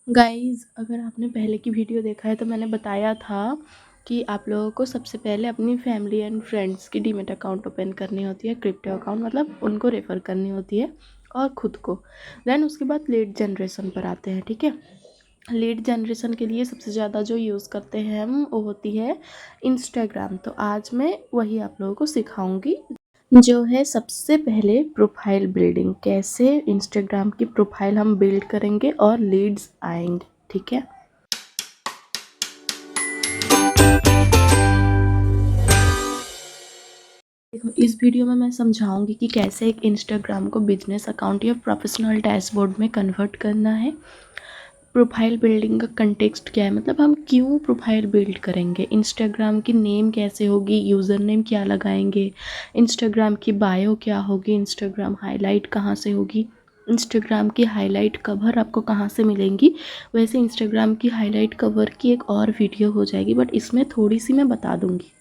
Guys, अगर आपने पहले की वीडियो देखा है तो मैंने बताया था कि आप लोगों को सबसे पहले अपनी फैमिली एंड फ्रेंड्स की डीमैट अकाउंट ओपन करनी होती है, क्रिप्टो अकाउंट मतलब उनको रेफ़र करनी होती है और ख़ुद को। देन उसके बाद लीड जनरेशन पर आते हैं, ठीक है। लीड जनरेशन के लिए सबसे ज़्यादा जो यूज़ करते हैं हम वो होती है इंस्टाग्राम। तो आज मैं वही आप लोगों को सिखाऊंगी। जो है सबसे पहले प्रोफाइल बिल्डिंग, कैसे इंस्टाग्राम की प्रोफाइल हम बिल्ड करेंगे और लीड्स आएंगे, ठीक है। देखो, इस वीडियो में मैं समझाऊंगी कि कैसे एक इंस्टाग्राम को बिजनेस अकाउंट या प्रोफेशनल डैशबोर्ड में कन्वर्ट करना है। प्रोफाइल बिल्डिंग का कंटेक्स्ट क्या है, मतलब हम क्यों प्रोफाइल बिल्ड करेंगे, इंस्टाग्राम की नेम कैसे होगी, यूज़र नेम क्या लगाएंगे, इंस्टाग्राम की बायो क्या होगी, इंस्टाग्राम हाईलाइट कहाँ से होगी, इंस्टाग्राम की हाईलाइट कवर आपको कहाँ से मिलेंगी। वैसे इंस्टाग्राम की हाईलाइट कवर की एक और वीडियो हो जाएगी, बट इसमें थोड़ी सी मैं बता दूँगी।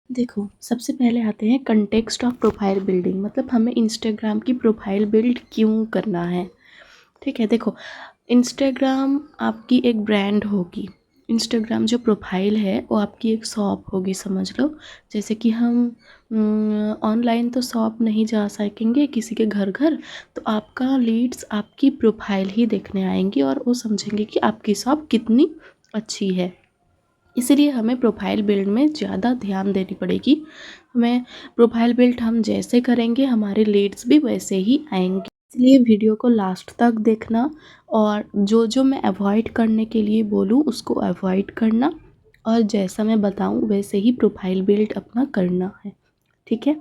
देखो, सबसे पहले आते हैं कंटेक्स्ट ऑफ प्रोफाइल बिल्डिंग, मतलब हमें इंस्टाग्राम की प्रोफाइल बिल्ड क्यों करना है, ठीक है। देखो, इंस्टाग्राम आपकी एक ब्रांड होगी, इंस्टाग्राम जो प्रोफाइल है वो आपकी एक शॉप होगी, समझ लो। जैसे कि हम ऑनलाइन तो शॉप नहीं जा सकेंगे किसी के घर घर, तो आपका लीड्स आपकी प्रोफाइल ही देखने आएंगी और वो समझेंगे कि आपकी शॉप कितनी अच्छी है। इसलिए हमें प्रोफाइल बिल्ड में ज़्यादा ध्यान देनी पड़ेगी। हमें प्रोफाइल बिल्ड हम जैसे करेंगे हमारे लीड्स भी वैसे ही आएंगे। इसलिए वीडियो को लास्ट तक देखना और जो जो मैं अवॉइड करने के लिए बोलूँ उसको अवॉइड करना, और जैसा मैं बताऊँ वैसे ही प्रोफाइल बिल्ड अपना करना है, ठीक है।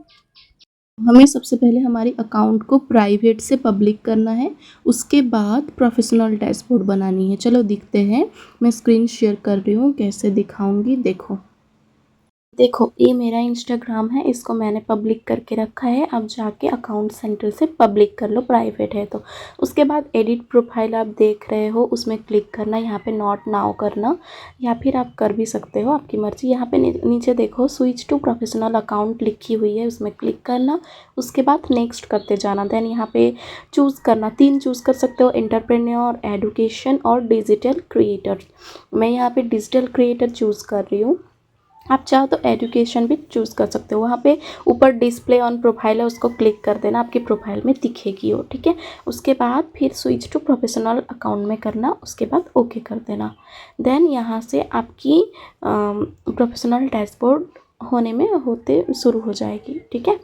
हमें सबसे पहले हमारी अकाउंट को प्राइवेट से पब्लिक करना है, उसके बाद प्रोफेशनल डैशबोर्ड बनानी है। चलो दिखते हैं, मैं स्क्रीन शेयर कर रही हूँ, कैसे दिखाऊंगी देखो। देखो, ये मेरा इंस्टाग्राम है, इसको मैंने पब्लिक करके रखा है। अब जाके अकाउंट सेंटर से पब्लिक कर लो, प्राइवेट है तो। उसके बाद एडिट प्रोफाइल आप देख रहे हो, उसमें क्लिक करना, यहाँ पे नॉट नाउ करना, या फिर आप कर भी सकते हो, आपकी मर्जी। यहाँ पे नीचे देखो स्विच टू प्रोफेशनल अकाउंट लिखी हुई है, उसमें क्लिक करना। उसके बाद नेक्स्ट करते जाना। देन यहाँ पे चूज़ करना, 3 चूज़ कर सकते हो, एंटरप्रेन्योर, एडुकेशन और डिजिटल क्रिएटर। मैं यहाँ पे डिजिटल क्रिएटर चूज़ कर रही हूँ, आप चाहो तो एजुकेशन भी चूज़ कर सकते हो। वहाँ पे ऊपर डिस्प्ले ऑन प्रोफाइल है, उसको क्लिक कर देना, आपकी प्रोफाइल में दिखेगी वो, ठीक है। उसके बाद फिर स्विच टू प्रोफेशनल अकाउंट में करना, उसके बाद ओके कर देना। देन यहाँ से आपकी प्रोफेशनल डैशबोर्ड होते शुरू हो जाएगी, ठीक है।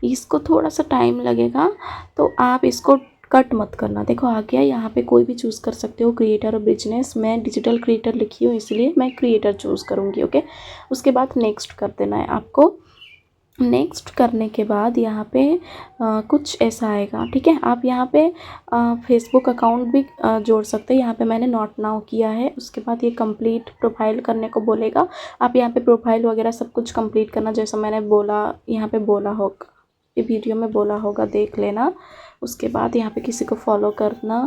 इसको थोड़ा सा टाइम लगेगा, तो आप इसको कट मत करना। देखो आ गया, यहाँ पे कोई भी चूज़ कर सकते हो, क्रिएटर और बिजनेस। मैं डिजिटल क्रिएटर लिखी हूँ इसलिए मैं क्रिएटर चूज़ करूँगी, ओके। उसके बाद नेक्स्ट कर देना है आपको। नेक्स्ट करने के बाद यहाँ पे कुछ ऐसा आएगा, ठीक है। आप यहाँ पे फेसबुक अकाउंट भी जोड़ सकते हैं, यहाँ पे मैंने नॉट नाउ किया है। उसके बाद ये कंप्लीट प्रोफाइल करने को बोलेगा, आप यहाँ पे प्रोफाइल वगैरह सब कुछ कंप्लीट करना, जैसा मैंने बोला, यहाँ पे बोला होगा, ये वीडियो में बोला होगा, देख लेना। उसके बाद यहाँ पे किसी को फॉलो करना,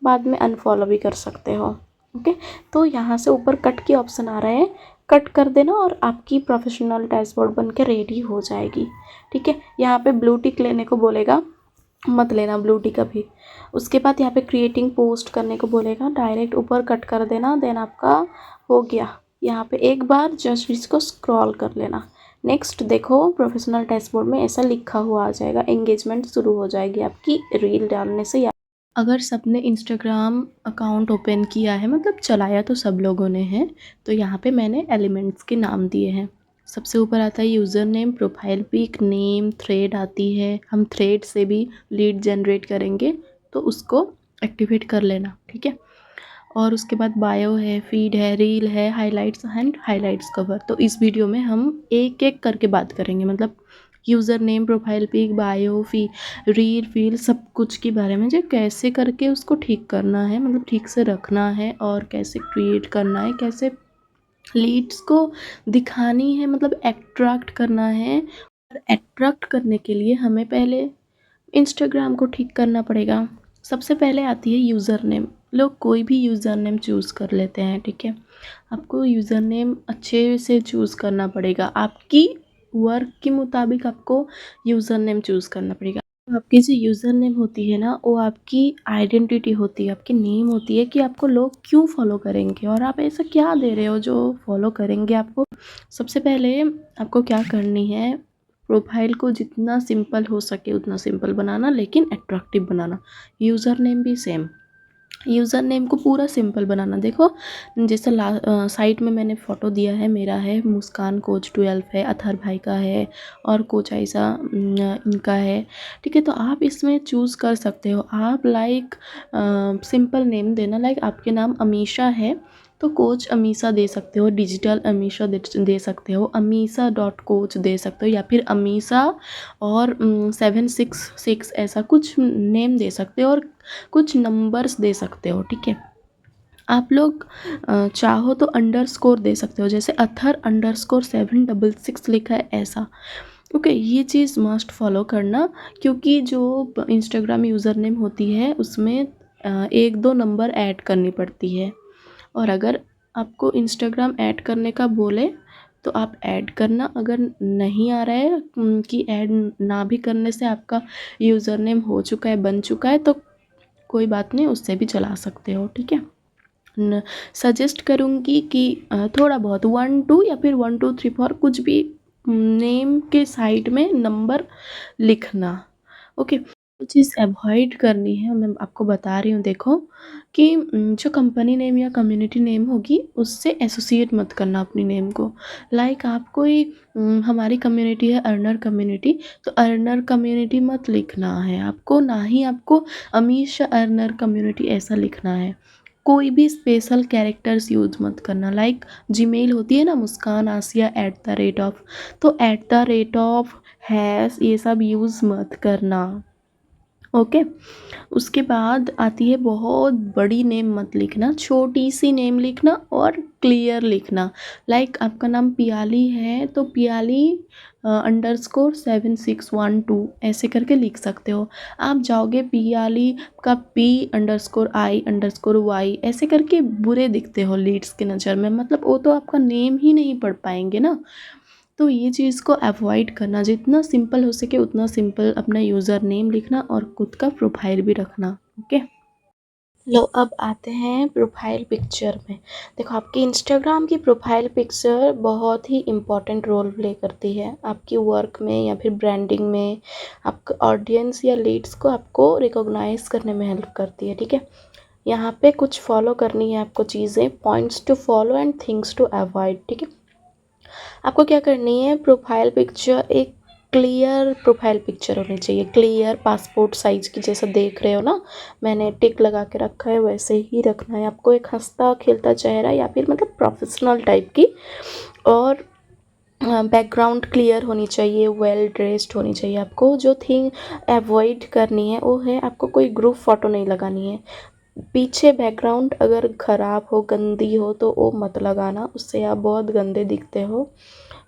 बाद में अनफॉलो भी कर सकते हो, ओके। तो यहाँ से ऊपर कट की ऑप्शन आ रहा है, कट कर देना और आपकी प्रोफेशनल डैशबोर्ड बन के रेडी हो जाएगी, ठीक है। यहाँ पे ब्लू टिक लेने को बोलेगा, मत लेना ब्लू टिक अभी। उसके बाद यहाँ पे क्रिएटिंग पोस्ट करने को बोलेगा, डायरेक्ट ऊपर कट कर देना। देन आपका हो गया। यहाँ पे एक बार जस्ट इसको स्क्रॉल कर लेना। नेक्स्ट देखो, प्रोफेशनल डैशबोर्ड में ऐसा लिखा हुआ आ जाएगा, एंगेजमेंट शुरू हो जाएगी आपकी रील डालने से। अगर सबने इंस्टाग्राम अकाउंट ओपन किया है, मतलब चलाया तो सब लोगों ने है, तो यहाँ पे मैंने एलिमेंट्स के नाम दिए हैं। सबसे ऊपर आता है user name, profile pic, name, thread आती है, हम थ्रेड से भी लीड जनरेट करेंगे तो उसको एक्टिवेट कर लेना, ठीक है। और उसके बाद बायो है, फीड है, रील है, हाइलाइट्स एंड हाइलाइट्स कवर। तो इस वीडियो में हम एक एक करके बात करेंगे, मतलब user name, profile pic, bio, reel, feel, सब कुछ के बारे में, जो कैसे करके उसको ठीक करना है, मतलब ठीक से रखना है, और कैसे क्रिएट करना है, कैसे लीड्स को दिखानी है, मतलब एट्रैक्ट करना है। और एट्रैक्ट करने के लिए हमें पहले इंस्टाग्राम को ठीक करना पड़ेगा। सबसे पहले आती है यूज़र नेम। लोग कोई भी यूज़र नेम चूज़ कर लेते हैं, ठीक है। आपको यूज़र नेम अच्छे से चूज़ करना पड़ेगा, आपकी वर्क के मुताबिक आपको यूज़र नेम चूज़ करना पड़ेगा। आपकी जो यूज़र नेम होती है ना, वो आपकी आइडेंटिटी होती है, आपकी नेम होती है कि आपको लोग क्यों फ़ॉलो करेंगे और आप ऐसा क्या दे रहे हो जो फ़ॉलो करेंगे आपको। सबसे पहले आपको क्या करनी है, प्रोफ़ाइल को जितना सिंपल हो सके उतना सिंपल बनाना, लेकिन अट्रैक्टिव बनाना। यूज़र नेम भी सेम। यूज़र नेम को पूरा सिंपल बनाना। देखो, जैसे साइट में मैंने फ़ोटो दिया है, मेरा है, मुस्कान कोच 12 है, अथर भाई का है और कोच आयशा इनका है। ठीक है, तो आप इसमें चूज़ कर सकते हो। आप लाइक सिंपल नेम देना, लाइक आपके नाम अमीषा है तो कोच अमीषा दे सकते हो, डिजिटल अमीषा दे सकते हो, अमीषा डॉट कोच दे सकते हो, या फिर अमीषा और 766 ऐसा कुछ नेम दे सकते हो और कुछ नंबर्स दे सकते हो। ठीक है, आप लोग चाहो तो अंडरस्कोर दे सकते हो, जैसे अथर अंडरस्कोर 766 लिखा है ऐसा। ओके, ये चीज़ मस्ट फॉलो करना, क्योंकि जो इंस्टाग्राम यूज़र नेम होती है उसमें एक दो नंबर ऐड करनी पड़ती है, और अगर आपको इंस्टाग्राम ऐड करने का बोले तो आप ऐड करना। अगर नहीं आ रहा है कि ऐड ना भी करने से आपका यूज़र नेम हो चुका है, बन चुका है, तो कोई बात नहीं, उससे भी चला सकते हो। ठीक है, सजेस्ट करूँगी कि थोड़ा बहुत 1 2 या फिर 1 2 3 4 कुछ भी नेम के साइड में नंबर लिखना। ओके, वो चीज़ अवॉइड करनी है, मैं आपको बता रही हूँ। देखो कि जो कंपनी नेम या कम्युनिटी नेम होगी उससे एसोसिएट मत करना अपनी नेम को। लाइक आप कोई हमारी कम्युनिटी है अर्नर कम्युनिटी, तो अर्नर कम्युनिटी मत लिखना है आपको, ना ही आपको अमीषा अर्नर कम्युनिटी ऐसा लिखना है। कोई भी स्पेशल कैरेक्टर्स यूज़ मत करना, लाइक जीमेल होती है ना, मुस्कान आसिया @, तो @ हैश ये सब यूज़ मत करना। ओके, उसके बाद आती है बहुत बड़ी नेम मत लिखना, छोटी सी नेम लिखना और क्लियर लिखना। लाइक आपका नाम पियाली है तो पियाली अंडरस्कोर 7612 ऐसे करके लिख सकते हो। आप जाओगे पियाली का P_I__Y ऐसे करके बुरे दिखते हो लीड्स की नज़र में, मतलब वो तो आपका नेम ही नहीं पढ़ पाएंगे ना। तो ये चीज़ को अवॉइड करना, जितना सिंपल हो सके उतना सिंपल अपना यूज़र नेम लिखना और खुद का प्रोफाइल भी रखना। ओके, लो अब आते हैं प्रोफाइल पिक्चर में। देखो, आपकी इंस्टाग्राम की प्रोफाइल पिक्चर बहुत ही इम्पोर्टेंट रोल प्ले करती है आपकी वर्क में या फिर ब्रांडिंग में। आपका ऑडियंस या लीड्स को आपको रिकॉग्नाइज करने में हेल्प करती है। ठीक है, यहाँ पे कुछ फॉलो करनी है आपको चीज़ें, points to follow and things to avoid. ठीक है, आपको क्या करनी है, प्रोफाइल पिक्चर एक क्लियर प्रोफाइल पिक्चर होनी चाहिए, क्लियर पासपोर्ट साइज की, जैसा देख रहे हो ना मैंने टिक लगा के रखा है वैसे ही रखना है आपको। एक हंसता खेलता चेहरा या फिर मतलब प्रोफेशनल टाइप की, और बैकग्राउंड क्लियर होनी चाहिए, वेल ड्रेस्ड होनी चाहिए। आपको जो थिंग अवॉइड करनी है वो है, आपको कोई ग्रुप फ़ोटो नहीं लगानी है। पीछे बैकग्राउंड अगर ख़राब हो, गंदी हो तो वो मत लगाना, उससे आप बहुत गंदे दिखते हो।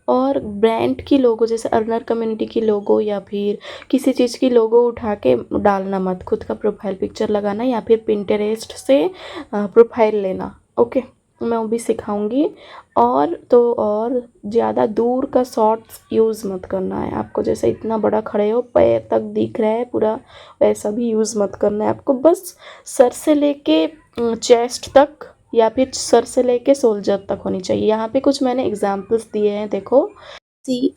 और ब्रांड की लोगो, जैसे अर्नर कम्युनिटी की लोगो या फिर किसी चीज़ की लोगो उठा के डालना मत, खुद का प्रोफाइल पिक्चर लगाना या फिर पिंटरेस्ट से प्रोफाइल लेना। ओके, मैं वो भी सिखाऊंगी। और तो और ज़्यादा दूर का शॉट्स यूज़ मत करना है आपको, जैसे इतना बड़ा खड़े हो पैर तक दिख रहा है पूरा, वैसा भी यूज़ मत करना है आपको। बस सर से लेके चेस्ट तक या फिर सर से लेके शोल्डर तक होनी चाहिए। यहाँ पे कुछ मैंने एग्जांपल्स दिए हैं, देखो।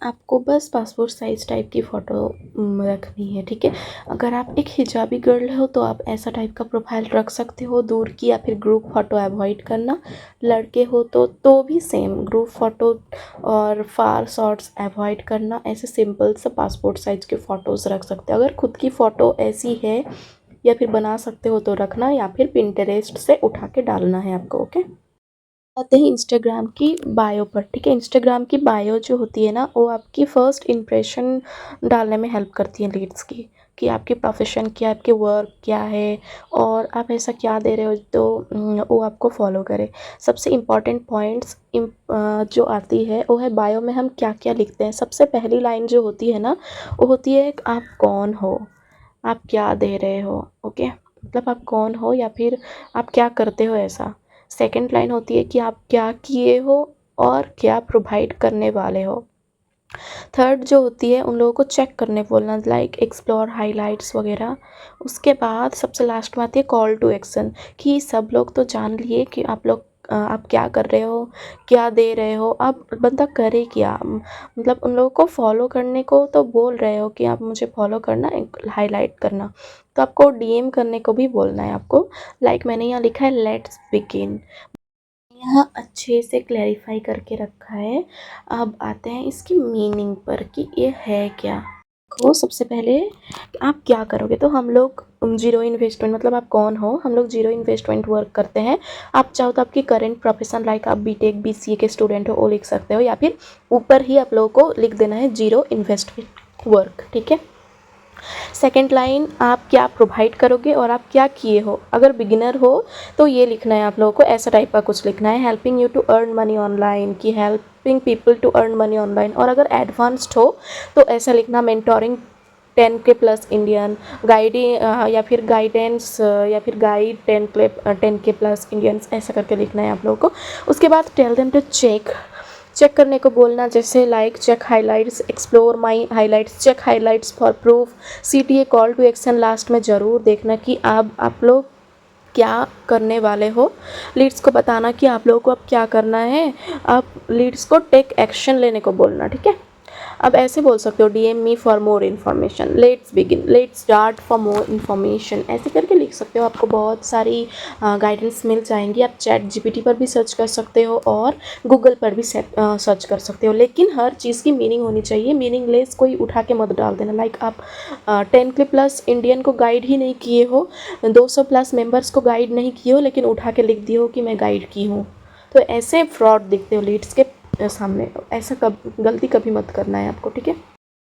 आपको बस पासपोर्ट साइज टाइप की फ़ोटो रखनी है। ठीक है, अगर आप एक हिजाबी गर्ल हो तो आप ऐसा टाइप का प्रोफाइल रख सकते हो, दूर की, या फिर ग्रुप फ़ोटो अवॉइड करना। लड़के हो तो भी सेम ग्रुप फ़ोटो और फार शॉट्स अवॉइड करना। ऐसे सिंपल सा पासपोर्ट साइज के फ़ोटोज़ रख सकते हो। अगर खुद की फ़ोटो ऐसी है या फिर बना सकते हो तो रखना, या फिर पिंटरेस्ट से उठा के डालना है आपको। ओके, आते हैं इंस्टाग्राम की बायो पर। ठीक है, इंस्टाग्राम की बायो जो होती है ना, वो आपकी फ़र्स्ट इम्प्रेशन डालने में हेल्प करती है लीड्स की, कि आपकी प्रोफेशन क्या है, आपके वर्क क्या है और आप ऐसा क्या दे रहे हो तो वो आपको फॉलो करे। सबसे इम्पॉर्टेंट पॉइंट्स जो आती है वो है, बायो में हम क्या क्या लिखते हैं। सबसे पहली लाइन जो होती है ना, वो होती है आप कौन हो, आप क्या दे रहे हो। ओके, मतलब आप कौन हो या फिर आप क्या करते हो ऐसा। सेकंड लाइन होती है कि आप क्या किए हो और क्या प्रोवाइड करने वाले हो। थर्ड जो होती है उन लोगों को चेक करने बोलना, लाइक एक्सप्लोर हाइलाइट्स वगैरह। उसके बाद सबसे लास्ट में आती है कॉल टू एक्शन, कि सब लोग तो जान लिए कि आप लोग आप क्या कर रहे हो, क्या दे रहे हो, अब बंदा करे क्या, मतलब उन लोगों को फॉलो करने को तो बोल रहे हो कि आप मुझे फॉलो करना, हाईलाइट करना, तो आपको डीएम करने को भी बोलना है आपको। लाइक मैंने यहाँ लिखा है लेट्स बिगिन, यहाँ अच्छे से क्लैरिफाई करके रखा है। अब आते हैं इसकी मीनिंग पर कि ये है क्या। तो सबसे पहले आप क्या करोगे, तो हम लोग जीरो इन्वेस्टमेंट, मतलब आप कौन हो, हम लोग जीरो इन्वेस्टमेंट वर्क करते हैं। आप चाहो तो आपकी करेंट प्रोफेशन, लाइक आप बीटेक बीसीए के स्टूडेंट हो, वो लिख सकते हो, या फिर ऊपर ही आप लोगों को लिख देना है जीरो इन्वेस्टमेंट वर्क, ठीक है। सेकेंड लाइन आप क्या प्रोवाइड करोगे और आप क्या किए हो। अगर बिगिनर हो तो ये लिखना है आप लोगों को, ऐसा टाइप का कुछ लिखना है, helping you to earn money online, कि helping people to earn money online. और अगर एडवांस्ड हो तो ऐसा लिखना, mentoring 10K plus Indian guiding, या फिर गाइडेंस, या फिर गाइड 10K प्लस इंडियंस, ऐसा करके लिखना है आप लोगों को। उसके बाद टेल देम टू चेक करने को बोलना, जैसे like check highlights, explore my highlights, check highlights for proof, CTA call to action last में ज़रूर देखना कि आप लोग क्या करने वाले हो। लीड्स को बताना कि आप लोगों को अब क्या करना है, आप लीड्स को टेक एक्शन लेने को बोलना, ठीक है। अब ऐसे बोल सकते हो, DM me for more information, let's begin, let's start for more information, ऐसे करके लिख सकते हो। आपको बहुत सारी गाइडेंस मिल जाएंगी। आप चैट जीपीटी पर भी सर्च कर सकते हो और गूगल पर भी सर्च कर सकते हो, लेकिन हर चीज़ की मीनिंग होनी चाहिए। मीनिंगलेस कोई उठा के मत डाल देना, लाइक आप 10K प्लस इंडियन को गाइड ही नहीं किए हो, 200 प्लस मेंबर्स को गाइड नहीं किए हो, लेकिन उठा के लिख दिए हो कि मैं गाइड की हूँ, तो ऐसे फ्रॉड दिखते हो लीड्स के सामने। ऐसा गलती कभी मत करना है आपको, ठीक है।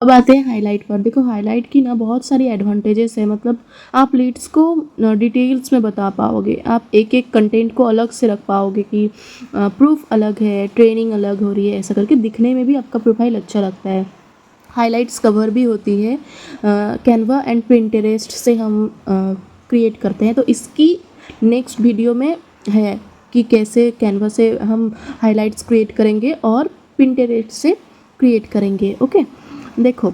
अब आते हैं हाईलाइट पर। देखो हाईलाइट की ना बहुत सारी एडवांटेजेस है, मतलब आप लीड्स को डिटेल्स में बता पाओगे, आप एक एक कंटेंट को अलग से रख पाओगे कि प्रूफ अलग है, ट्रेनिंग अलग हो रही है, ऐसा करके दिखने में भी आपका प्रोफाइल अच्छा लगता है। हाइलाइट्स कवर भी होती है, कैनवा एंड पिंटरेस्ट से हम क्रिएट करते हैं, तो इसकी नेक्स्ट वीडियो में है कि कैसे कैनवा से हम हाइलाइट्स क्रिएट करेंगे और पिंटरेस्ट से क्रिएट करेंगे। ओके, देखो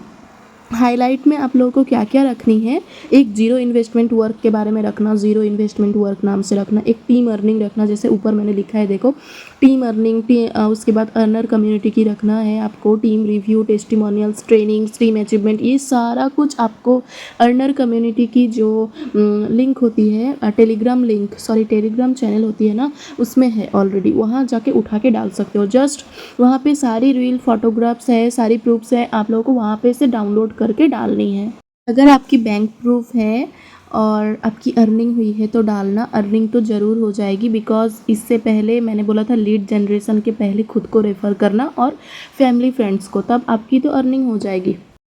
हाईलाइट में आप लोगों को क्या क्या रखनी है, एक जीरो इन्वेस्टमेंट वर्क के बारे में रखना, जीरो इन्वेस्टमेंट वर्क नाम से रखना, एक टीम अर्निंग रखना, जैसे ऊपर मैंने लिखा है देखो टीम अर्निंग, उसके बाद अर्नर कम्युनिटी की रखना है आपको, team review, testimonials, trainings, team achievement, ये सारा कुछ आपको अर्नर कम्युनिटी की जो लिंक होती है, टेलीग्राम चैनल होती है ना, उसमें है ऑलरेडी, वहाँ जाके उठा के डाल सकते हो। जस्ट वहाँ पे सारी रील फोटोग्राफ्स है, सारी प्रूफ्स है, आप लोगों को वहाँ पे से डाउनलोड करके डालनी है। अगर आपकी बैंक प्रूफ है और आपकी अर्निंग हुई है तो डालना, अर्निंग तो ज़रूर हो जाएगी, बिकॉज इससे पहले मैंने बोला था लीड जनरेशन के पहले खुद को रेफ़र करना और फैमिली फ्रेंड्स को, तब आपकी तो अर्निंग हो जाएगी।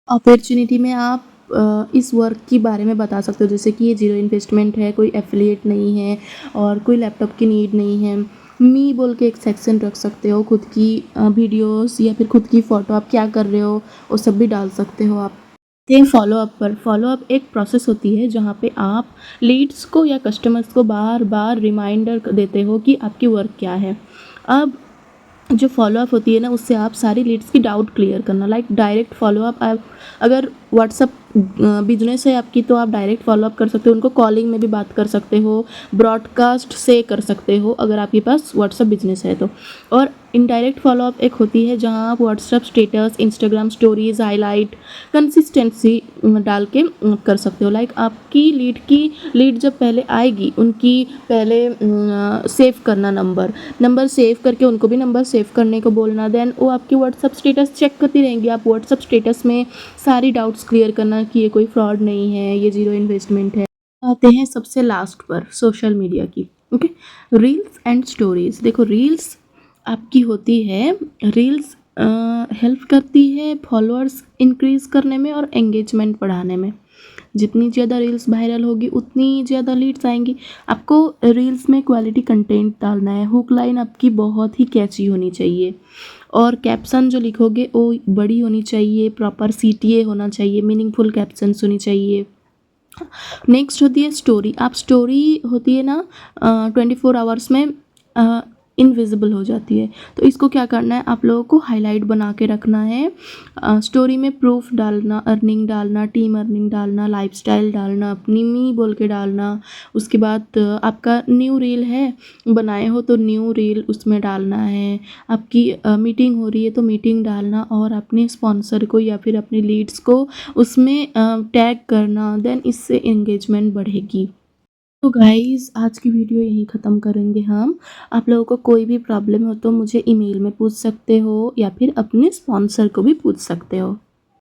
अपॉर्चुनिटी में आप इस वर्क के बारे में बता सकते हो, जैसे कि ये जीरो इन्वेस्टमेंट है, कोई एफिलिएट नहीं है और कोई लैपटॉप की नीड नहीं है। मी बोल के एक सेक्शन रख सकते हो, खुद की वीडियोस या फिर खुद की फ़ोटो, आप क्या कर रहे हो वो सब भी डाल सकते हो आप। फॉलोअप पर, फॉलोअप एक प्रोसेस होती है जहाँ पे आप लीड्स को या कस्टमर्स को बार बार रिमाइंडर देते हो कि आपकी वर्क क्या है। अब जो फॉलोअप होती है ना, उससे आप सारी लीड्स की डाउट क्लियर करना, लाइक डायरेक्ट फॉलोअप। आप अगर व्हाट्सअप बिजनेस है आपकी तो आप डायरेक्ट फॉलोअप कर सकते हो, उनको कॉलिंग में भी बात कर सकते हो, ब्रॉडकास्ट से कर सकते हो अगर आपके पास व्हाट्सअप बिजनेस है तो। और इनडायरेक्ट फॉलोअप एक होती है जहाँ आप WhatsApp status, Instagram stories, highlight, consistency डाल के कर सकते हो। लाइक आपकी लीड जब पहले आएगी उनकी पहले सेव करना, नंबर सेव करके उनको भी नंबर सेव करने को बोलना, देन वो आपकी व्हाट्सअप स्टेटस चेक करती रहेंगी। आप व्हाट्सअप स्टेटस में सारी डाउट्स क्लियर करना कि ये कोई फ्रॉड नहीं है, ये जीरो इन्वेस्टमेंट है। आते हैं सबसे लास्ट पर, सोशल मीडिया की। Okay, reels and stories. देखो रील्स आपकी होती है, रील्स हेल्प करती है फॉलोअर्स इंक्रीज़ करने में और एंगेजमेंट बढ़ाने में। जितनी ज़्यादा रील्स वायरल होगी उतनी ज़्यादा लीड्स आएंगी। आपको रील्स में क्वालिटी कंटेंट डालना है, हुक लाइन आपकी बहुत ही कैची होनी चाहिए और कैप्शन जो लिखोगे वो बड़ी होनी चाहिए, प्रॉपर सीटीए होना चाहिए, मीनिंगफुल कैप्शंस होनी चाहिए। नेक्स्ट होती है स्टोरी। आप स्टोरी होती है ना 24 आवर्स में इनविजिबल हो जाती है। तो इसको क्या करना है, आप लोगों को हाईलाइट बना के रखना है। स्टोरी में प्रूफ डालना, अर्निंग डालना, टीम अर्निंग डालना, लाइफस्टाइल डालना, अपनी मी बोल के डालना। उसके बाद आपका न्यू रील है, बनाए हो तो न्यू रील उसमें डालना है। आपकी मीटिंग हो रही है तो मीटिंग डालना, और अपने स्पॉन्सर को या फिर अपने लीड्स को उसमें टैग करना। देन इससे एंगेजमेंट बढ़ेगी। तो गाइज़ आज की वीडियो यहीं ख़त्म करेंगे हम। आप लोगों को कोई भी प्रॉब्लम हो तो मुझे ईमेल में पूछ सकते हो, या फिर अपने स्पॉन्सर को भी पूछ सकते हो।